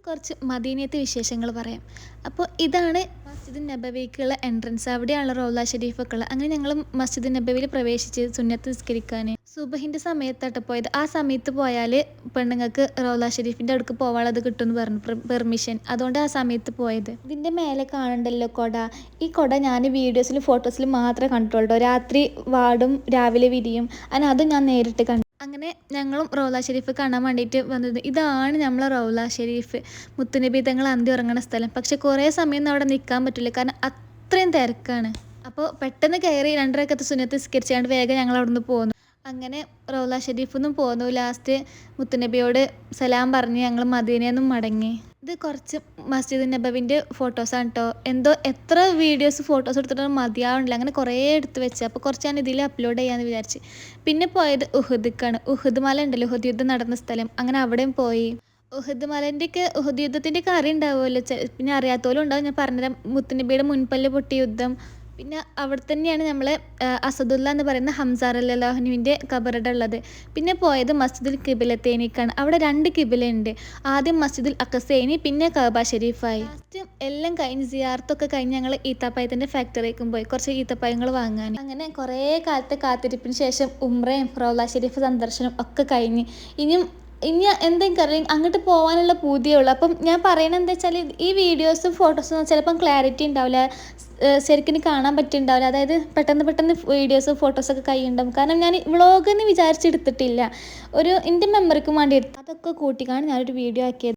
കുറച്ച് മദീനത്തെ വിശേഷങ്ങൾ പറയാം. അപ്പോൾ ഇതാണ് മസ്ജിദ് നബവിക്കുള്ള എൻട്രൻസ്. അവിടെയാണ് റൗള ഷരീഫൊക്കെ ഉള്ളത്. അങ്ങനെ ഞങ്ങൾ മസ്ജിദ് നബവിയിൽ പ്രവേശിച്ച് സുന്നത്ത് നിസ്കരിക്കാൻ സുബഹിൻ്റെ സമയത്തായിട്ട് പോയത്. ആ സമയത്ത് പോയാൽ പെണ്ണുങ്ങൾക്ക് റൗള ഷരീഫിൻ്റെ അടുക്ക് പോകാനുള്ളത് കിട്ടുമെന്ന് പറഞ്ഞു പെർമിഷൻ. അതുകൊണ്ട് ആ സമയത്ത് പോയത്. ഇതിൻ്റെ മേലെ കാണണ്ടല്ലോ കൊട. ഈ കൊട ഞാൻ വീഡിയോസിലും ഫോട്ടോസിലും മാത്രമേ കണ്ടിട്ടുള്ളൂ. രാത്രി വാടും രാവിലെ വിരിയും. അങ്ങനെ അതും ഞാൻ നേരിട്ട് കണ്ടു. അങ്ങനെ ഞങ്ങളും റൗള ഷരീഫ് കാണാൻ വേണ്ടിയിട്ട് വന്നത്. ഇതാണ് നമ്മളെ റൗള ഷരീഫ്, മുത്തുനബി തങ്ങൾ അന്തി ഉറങ്ങുന്ന സ്ഥലം. പക്ഷെ കുറേ സമയം അവിടെ നിൽക്കാൻ പറ്റില്ല, കാരണം അത്രയും തിരക്കാണ്. അപ്പോൾ പെട്ടെന്ന് കയറി 2 റക്അത്ത് സുന്നത്ത് നിസ്കരിച്ചാണ്ട് വേഗം ഞങ്ങൾ അവിടെ നിന്ന് പോന്നു. അങ്ങനെ റൗള ഷരീഫിൽ നിന്നും പോന്നു. ലാസ്റ്റ് മുത്തുനബിയോട് സലാം പറഞ്ഞ് ഞങ്ങൾ മദീനയിൽ നിന്നും മടങ്ങി. ഇത് കുറച്ച് മസ്ജിദ് നബവിൻ്റെ ഫോട്ടോസാണ് കേട്ടോ. എന്തോ എത്ര വീഡിയോസ് ഫോട്ടോസ് എടുത്തിട്ട് മതിയാവണില്ല, അങ്ങനെ കുറേ എടുത്ത് വെച്ച്. അപ്പോൾ കുറച്ച് ഞാൻ ഇതിൽ അപ്ലോഡ് ചെയ്യാമെന്ന് വിചാരിച്ച്. പിന്നെ പോയത് ഉഹുദ്ക്കാണ്. ഉഹുദ് മല ഉണ്ടല്ലോ, ഉഹുദ് യുദ്ധം നടന്ന സ്ഥലം. അങ്ങനെ അവിടെയും പോയി. ഉഹുദ് മലേൻ്റെയൊക്കെ ഉഹുദ് യുദ്ധത്തിൻ്റെയൊക്കെ അറിയുണ്ടാവുമല്ലോ, പിന്നെ അറിയാത്തവരും ഉണ്ടാവും. ഞാൻ പറഞ്ഞുതരാം. മുത്തുനബിയുടെ മുൻപല്ല് പൊട്ടിയ യുദ്ധം. പിന്നെ അവിടെ തന്നെയാണ് നമ്മൾ അസദുല്ല എന്ന് പറയുന്ന ഹംസ റളിയല്ലാഹുവിൻ്റെ ഖബറുടെ ഉള്ളത്. പിന്നെ പോയത് മസ്ജിദുൽ ഖിബലത്തേനിക്കാണ്. അവിടെ 2 ഖിബലയുണ്ട്. ആദ്യം മസ്ജിദുൽ അഖസേനി, പിന്നെ കഅബ ഷരീഫായി. ലാസ്റ്റ് എല്ലാം കഴിഞ്ഞ് സിയാറത്തൊക്കെ കഴിഞ്ഞ് ഞങ്ങൾ ഈത്തപ്പഴത്തിൻ്റെ ഫാക്ടറിക്കും പോയി കുറച്ച് ഈത്തപ്പഴങ്ങൾ വാങ്ങാൻ. അങ്ങനെ കുറേ കാലത്തെ കാത്തിരിപ്പിന് ശേഷം ഉംറയും റൗള ഷരീഫ് സന്ദർശനം ഒക്കെ കഴിഞ്ഞ് ഇനി എന്തെങ്കിലും അങ്ങോട്ട് പോകാനുള്ള പൂതിയേ ഉള്ളൂ. അപ്പം ഞാൻ പറയണത് എന്താ വെച്ചാൽ, ഈ വീഡിയോസും ഫോട്ടോസും ചിലപ്പം ക്ലാരിറ്റി ഉണ്ടാവില്ല, ശരിക്കും കാണാൻ പറ്റുന്നുണ്ടാവില്ല. അതായത് പെട്ടെന്ന് വീഡിയോസും ഫോട്ടോസൊക്കെ കയ്യുണ്ടാവും. കാരണം ഞാൻ വ്ളോഗെന്ന് വിചാരിച്ചെടുത്തിട്ടില്ല, എൻ്റെ മെമ്മറിക്കും വേണ്ടി എടുത്തു. അതൊക്കെ കൂട്ടിക്കാണ് ഞാനൊരു വീഡിയോ ആക്കിയത്.